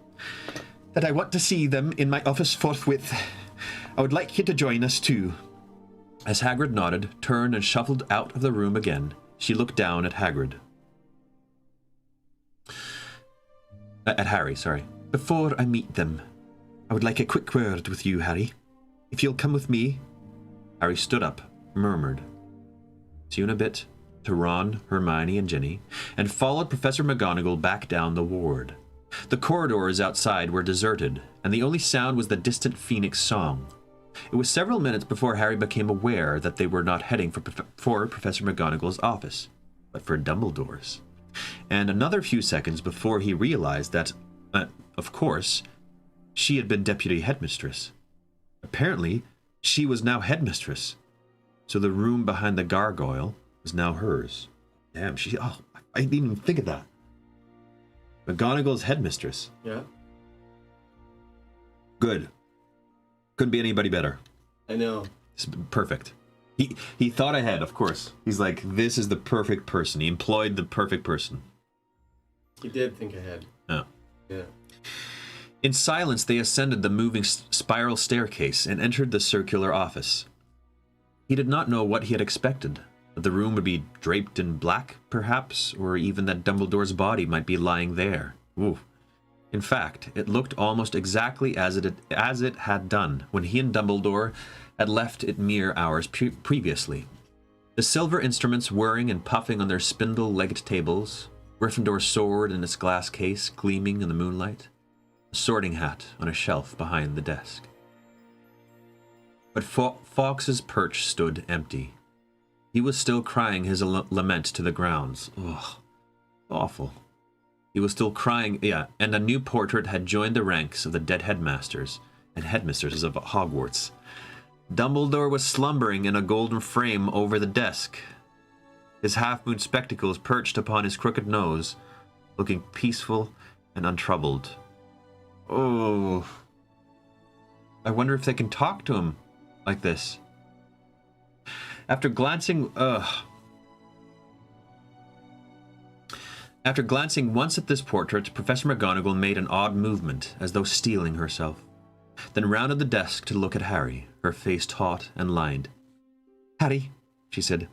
that I want to see them in my office forthwith. I would like you to join us too. As Hagrid nodded, turned and shuffled out of the room again, she looked down at Hagrid. At Harry, sorry. Before I meet them, I would like a quick word with you, Harry. If you'll come with me. Harry stood up, murmured, "See you in a bit," to Ron, Hermione, and Ginny, and followed Professor McGonagall back down the ward. The corridors outside were deserted, and the only sound was the distant phoenix song. It was several minutes before Harry became aware that they were not heading for Professor McGonagall's office, but for Dumbledore's. And another few seconds before he realized that, of course, she had been deputy headmistress. Apparently, she was now headmistress. So the room behind the gargoyle was now hers. Damn, I didn't even think of that. McGonagall's headmistress. Yeah. Good. Couldn't be anybody better. I know. It's perfect. He thought ahead, of course. He's like, this is the perfect person. He employed the perfect person. He did think ahead. Oh. Yeah. In silence, they ascended the moving spiral staircase and entered the circular office. He did not know what he had expected. That the room would be draped in black, perhaps, or even that Dumbledore's body might be lying there. Ooh. In fact, it looked almost exactly as it had done when he and Dumbledore had left it mere hours previously. The silver instruments whirring and puffing on their spindle-legged tables, Gryffindor's sword in its glass case gleaming in the moonlight, a sorting hat on a shelf behind the desk. But Fawkes's perch stood empty. He was still crying his lament to the grounds. Ugh, awful. He was still crying, and a new portrait had joined the ranks of the dead headmasters and headmistresses of Hogwarts. Dumbledore was slumbering in a golden frame over the desk, his half-moon spectacles perched upon his crooked nose, looking peaceful and untroubled. Oh, I wonder if they can talk to him like this. After glancing once at this portrait, Professor McGonagall made an odd movement, as though steeling herself, then rounded the desk to look at Harry, her face taut and lined. "Harry," she said,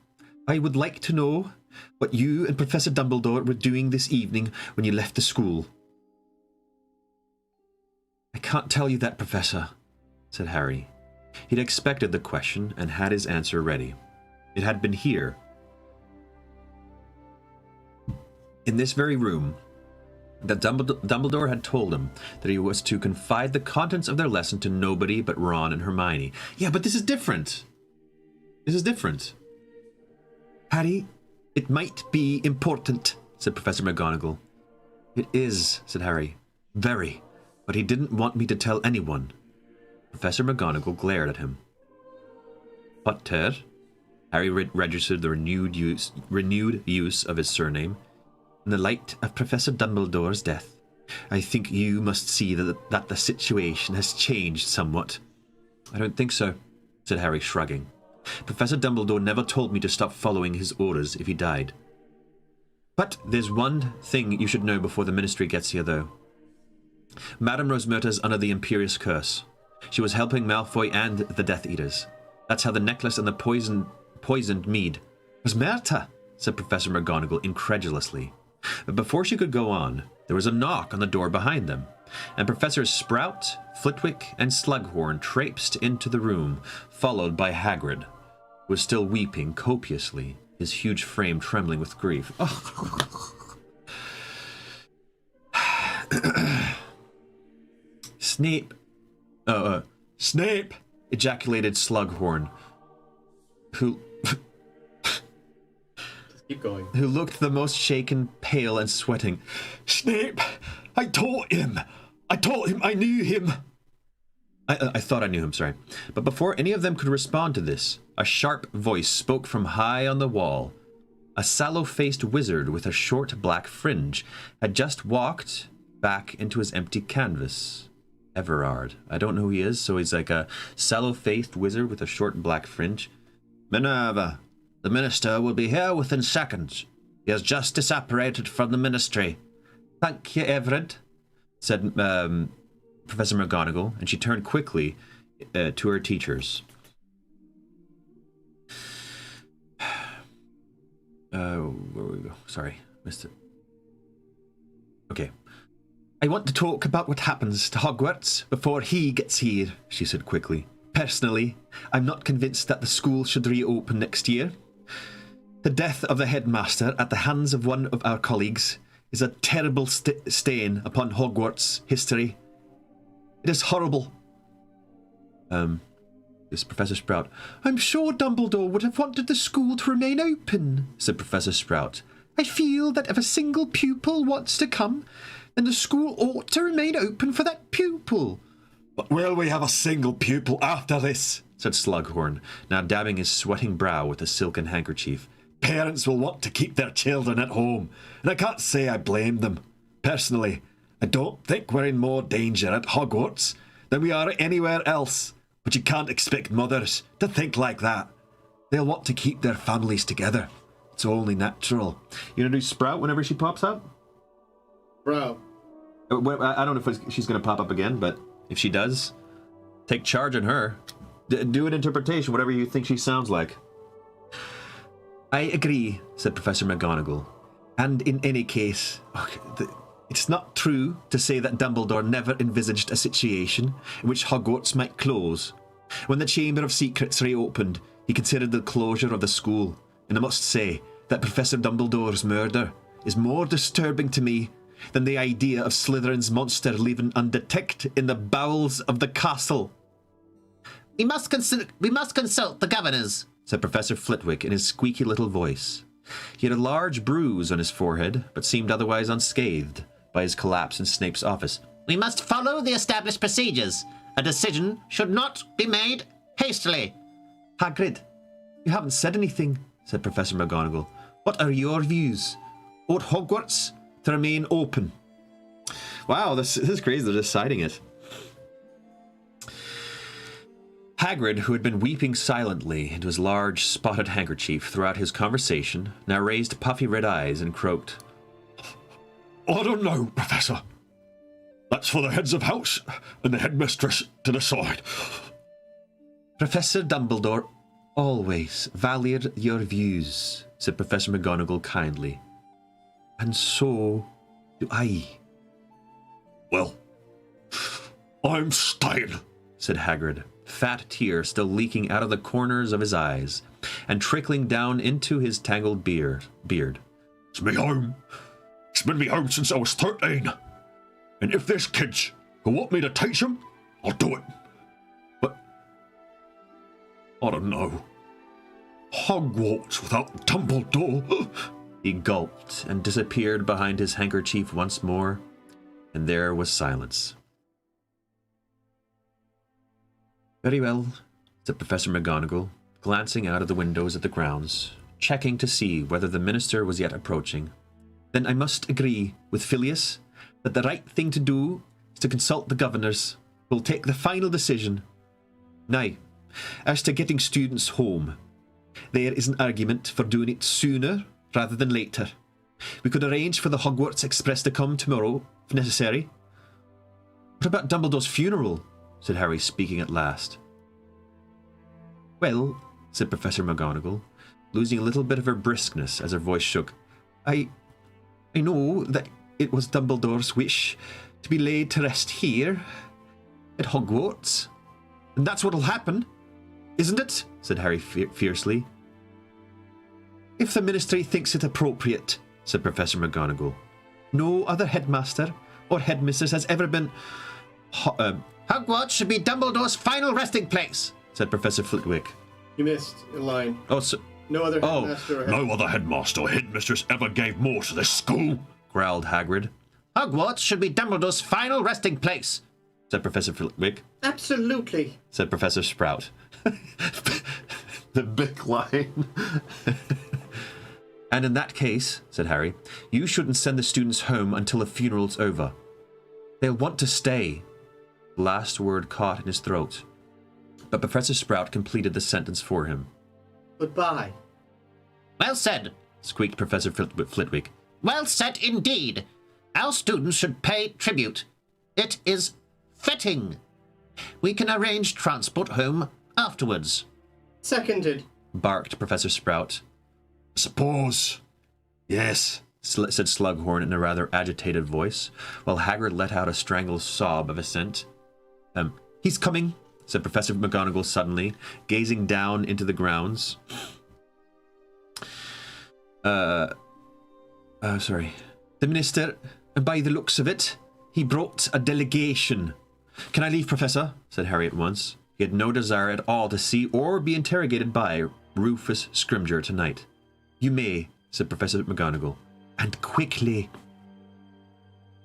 "I would like to know what you and Professor Dumbledore were doing this evening when you left the school." "I can't tell you that, Professor," said Harry. He'd expected the question and had his answer ready. It had been here, in this very room, that Dumbledore had told him that he was to confide the contents of their lesson to nobody but Ron and Hermione. Yeah, but this is different. This is different. "Harry, it might be important," said Professor McGonagall. "It is," said Harry. "Very. But he didn't want me to tell anyone." Professor McGonagall glared at him. "Potter?" Harry registered the renewed use of his surname. "In the light of Professor Dumbledore's death, I think you must see that the situation has changed somewhat." "I don't think so," said Harry, shrugging. "Professor Dumbledore never told me to stop following his orders if he died. But there's one thing you should know before the Ministry gets here, though. Madame Rosmerta's under the Imperious curse. She was helping Malfoy and the Death Eaters. That's how the necklace and the poisoned mead—" "Rosmerta!" said Professor McGonagall incredulously. But before she could go on, there was a knock on the door behind them, and Professors Sprout, Flitwick, and Slughorn traipsed into the room, followed by Hagrid. was still weeping copiously, his huge frame trembling with grief. Snape. Snape! Ejaculated Slughorn, who Keep going. who looked the most shaken, pale, and sweating. Snape! I taught him! I knew him! I thought I knew him, sorry. But before any of them could respond to this, a sharp voice spoke from high on the wall. A sallow-faced wizard with a short black fringe had just walked back into his empty canvas. Everard. I don't know who he is, so he's like a sallow-faced wizard with a short black fringe. Minerva, the minister will be here within seconds. He has just disapparated from the ministry. Thank you, Everard, said Professor McGonagall, and she turned quickly to her teachers. Where we go? Sorry, missed it. Okay. I want to talk about what happens to Hogwarts before he gets here, she said quickly. Personally, I'm not convinced that the school should reopen next year. The death of the headmaster at the hands of one of our colleagues is a terrible stain upon Hogwarts history. It is horrible. This Professor Sprout. I'm sure Dumbledore would have wanted the school to remain open, said Professor Sprout. I feel that if a single pupil wants to come, then the school ought to remain open for that pupil. But will we have a single pupil after this? Said Slughorn, now dabbing his sweating brow with a silken handkerchief. Parents will want to keep their children at home, and I can't say I blame them. Personally, I don't think we're in more danger at Hogwarts than we are anywhere else, but you can't expect mothers to think like that. They'll want to keep their families together. It's only natural. You gonna do Sprout whenever she pops up? Bro. I don't know if she's gonna pop up again, but if she does, take charge on her. Do an interpretation, whatever you think she sounds like. I agree, said Professor McGonagall. And in any case, it's not true to say that Dumbledore never envisaged a situation in which Hogwarts might close. When the Chamber of Secrets reopened, he considered the closure of the school, and I must say that Professor Dumbledore's murder is more disturbing to me than the idea of Slytherin's monster leaving undetected in the bowels of the castle. We must consult the governors, said Professor Flitwick in his squeaky little voice. He had a large bruise on his forehead, but seemed otherwise unscathed by his collapse in Snape's office. We must follow the established procedures. A decision should not be made hastily. Hagrid, you haven't said anything, said Professor McGonagall. What are your views? Ought Hogwarts to remain open? Wow, this is crazy. They're deciding it. Hagrid, who had been weeping silently into his large spotted handkerchief throughout his conversation, now raised puffy red eyes and croaked. I don't know, Professor. That's for the heads of house and the headmistress to decide. Professor Dumbledore always valued your views, said Professor McGonagall kindly. And so do I. Well, I'm staying, said Hagrid, fat tears still leaking out of the corners of his eyes and trickling down into his tangled beard. It's me home. It's been me home since I was 13. And if there's kids who want me to teach them, I'll do it. But I don't know. Hogwarts without Dumbledore. He gulped and disappeared behind his handkerchief once more, and there was silence. Very well, said Professor McGonagall, glancing out of the windows at the grounds, checking to see whether the minister was yet approaching. Then I must agree with Phileas that the right thing to do is to consult the governors, who will take the final decision. Now, as to getting students home, there is an argument for doing it sooner rather than later. We could arrange for the Hogwarts Express to come tomorrow, if necessary. What about Dumbledore's funeral? Said Harry, speaking at last. Well, said Professor McGonagall, losing a little bit of her briskness as her voice shook, I know that it was Dumbledore's wish to be laid to rest here, at Hogwarts, and that's what'll happen. Isn't it? Said Harry fiercely. If the Ministry thinks it appropriate, said Professor McGonagall. No other headmaster or headmistress has ever been... Hogwarts should be Dumbledore's final resting place, said Professor Flitwick. You missed a line. Oh, so... No other headmaster or No other headmaster or headmistress ever gave more to this school, growled Hagrid. Hogwarts should be Dumbledore's final resting place, said Professor Flitwick. Absolutely, said Professor Sprout. The big line. And in that case, said Harry, you shouldn't send the students home until the funeral's over. They'll want to stay. The last word caught in his throat. But Professor Sprout completed the sentence for him. goodbye. Well said, squeaked Professor Flitwick. Well said indeed. Our students should pay tribute. It is fitting. We can arrange transport home afterwards. Seconded. Barked Professor Sprout. Suppose. Yes, said Slughorn in a rather agitated voice, while Hagrid let out a strangled sob of assent. He's coming, said Professor McGonagall suddenly, gazing down into the grounds. Sorry. The Minister, by the looks of it, he brought a delegation. Can I leave, Professor? Said Harry at once. He had no desire at all to see or be interrogated by Rufus Scrimgeour tonight. You may, said Professor McGonagall, and quickly.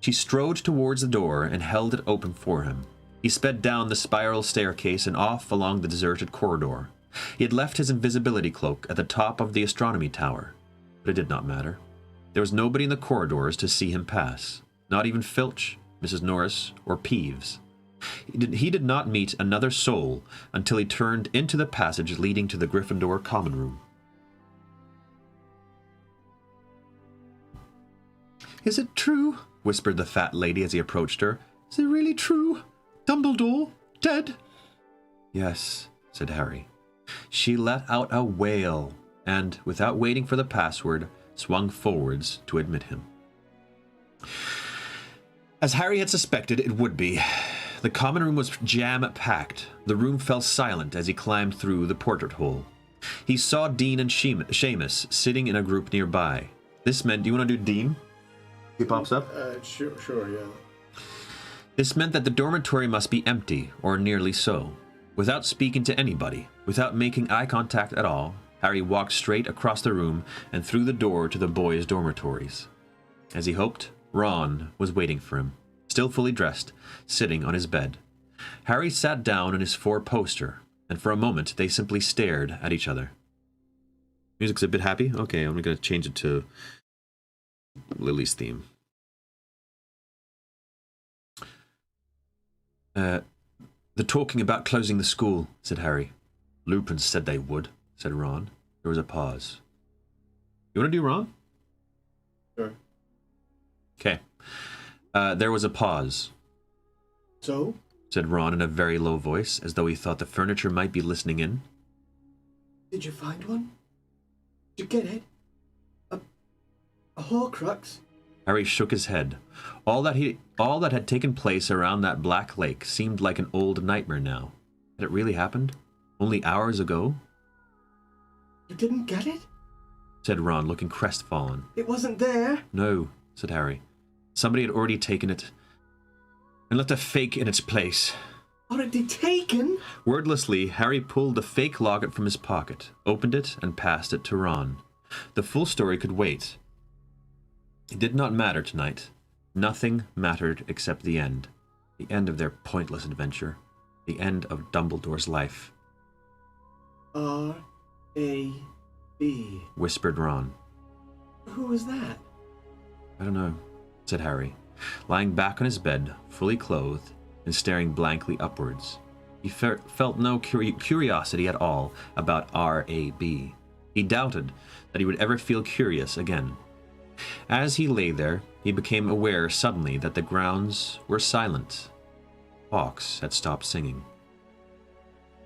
She strode towards the door and held it open for him. He sped down the spiral staircase and off along the deserted corridor. He had left his invisibility cloak at the top of the astronomy tower, but it did not matter. There was nobody in the corridors to see him pass, not even Filch, Mrs. Norris, or Peeves. He did not meet another soul until he turned into the passage leading to the Gryffindor common room. Is it true? Whispered the fat lady as he approached her. Is it really true? Dumbledore dead? Yes, said Harry. She let out a wail and, without waiting for the password, swung forwards to admit him. As Harry had suspected it would be, the common room was jam-packed. The room fell silent as he climbed through the portrait hole. He saw Dean and Seamus sitting in a group nearby. This meant... Do you want to do Dean? He pops up? Sure, yeah. This meant that the dormitory must be empty, or nearly so. Without speaking to anybody, without making eye contact at all, Harry walked straight across the room and through the door to the boys' dormitories. As he hoped, Ron was waiting for him, still fully dressed, sitting on his bed. Harry sat down on his four-poster, and for a moment they simply stared at each other. Music's a bit happy? Okay, I'm going to change it to Lily's theme. They're talking about closing the school, said Harry. Lupin said they would, said Ron. There was a pause. You want to do Ron? Sure. Okay. There was a pause. So? Said Ron in a very low voice, as though he thought the furniture might be listening in. Did you find one? Did you get it? A Horcrux? Harry shook his head. All that had taken place around that black lake seemed like an old nightmare now. Had it really happened? Only hours ago? You didn't get it? Said Ron, looking crestfallen. It wasn't there? No, said Harry. Somebody had already taken it and left a fake in its place. Already taken? Wordlessly, Harry pulled the fake locket from his pocket, opened it, and passed it to Ron. The full story could wait. It did not matter tonight. Nothing mattered except the end. The end of their pointless adventure. The end of Dumbledore's life. R.A.B. Whispered Ron. Who was that? I don't know, said Harry, lying back on his bed, fully clothed, and staring blankly upwards. He felt no curiosity at all about R.A.B. He doubted that he would ever feel curious again. As he lay there, he became aware suddenly that the grounds were silent. Hawks had stopped singing.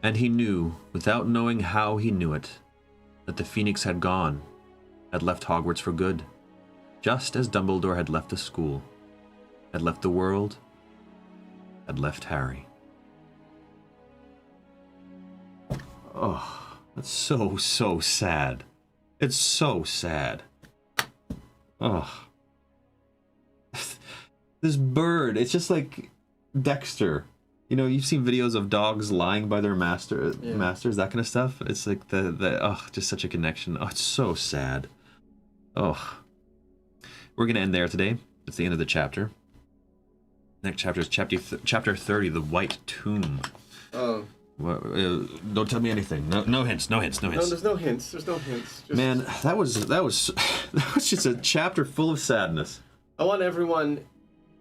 And he knew, without knowing how he knew it, that the Phoenix had gone, had left Hogwarts for good, just as Dumbledore had left the school, had left the world, had left Harry. Oh, that's so sad. It's so sad. Oh. This bird, it's just like Dexter. You know, you've seen videos of dogs lying by their masters, that kind of stuff. It's like just such a connection. Oh, it's so sad. Oh. We're going to end there today. It's the end of the chapter. Next chapter is chapter 30, The White Tomb. Oh. Well, don't tell me anything. No hints. No, there's no hints. Just... Man, that was just a chapter full of sadness. I want everyone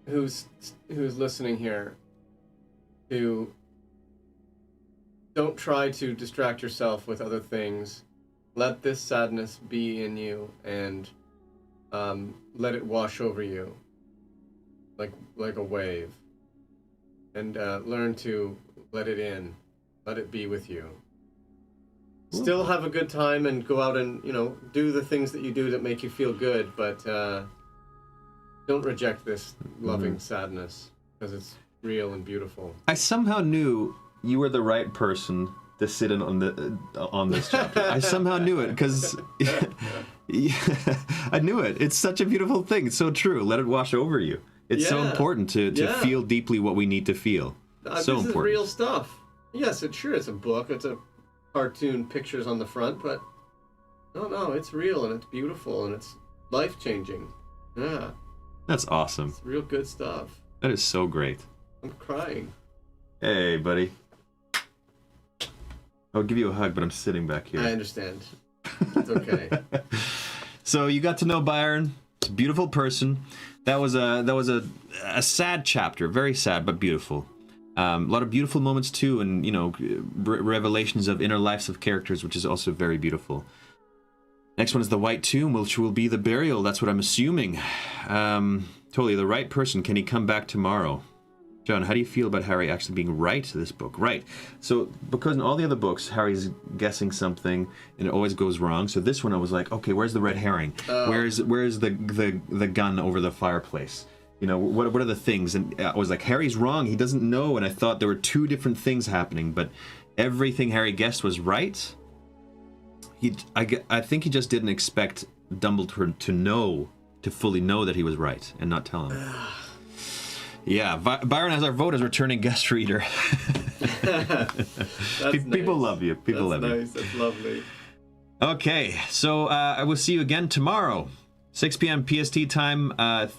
who's listening here to don't try to distract yourself with other things. Let this sadness be in you and let it wash over you like a wave. And learn to let it in. Let it be with you. Still have a good time and go out and, do the things that you do that make you feel good, but don't reject this loving sadness, because it's real and beautiful. I somehow knew you were the right person to sit in on this chapter. I somehow knew it, because I knew it. It's such a beautiful thing. It's so true. Let it wash over you. It's so important to feel deeply what we need to feel. So this important. Is real stuff. Yes, it's a book. It's a cartoon pictures on the front, but no, it's real and it's beautiful and it's life-changing. Yeah. That's awesome. It's real good stuff. That is so great. I'm crying. Hey, buddy. I'll give you a hug, but I'm sitting back here. I understand. It's okay. So you got to know Byron. He's a beautiful person. That was a sad chapter, very sad but beautiful. A lot of beautiful moments too, and revelations of inner lives of characters, which is also very beautiful. Next one is the White Tomb, which will be the burial. That's what I'm assuming. Totally the right person. Can he come back tomorrow? John, how do you feel about Harry actually being right to this book? Right. So, because in all the other books, Harry's guessing something, and it always goes wrong. So this one, I was like, okay, where's the red herring? Where's the gun over the fireplace? What are the things? And I was like, Harry's wrong. He doesn't know. And I thought there were two different things happening, but everything Harry guessed was right. I think he just didn't expect Dumbledore to fully know that he was right and not tell him. Yeah, Byron has our vote as returning guest reader. People love you. People love you. That's lovely. Okay, so I will see you again tomorrow, 6 p.m. PST time.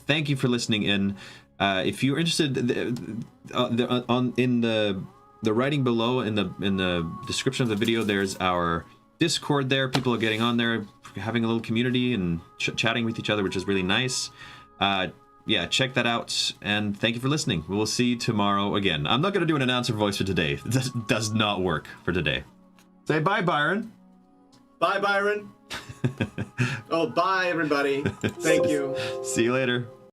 Thank you for listening in. If you're interested, in the writing below in the description of the video, there's our Discord there. People are getting on there, having a little community and chatting with each other, which is really nice. Yeah, check that out, and thank you for listening. We'll see you tomorrow again. I'm not going to do an announcer voice for today. This does not work for today. Say bye, Byron. Bye, Byron. Oh, bye, everybody. Thank you. See you later.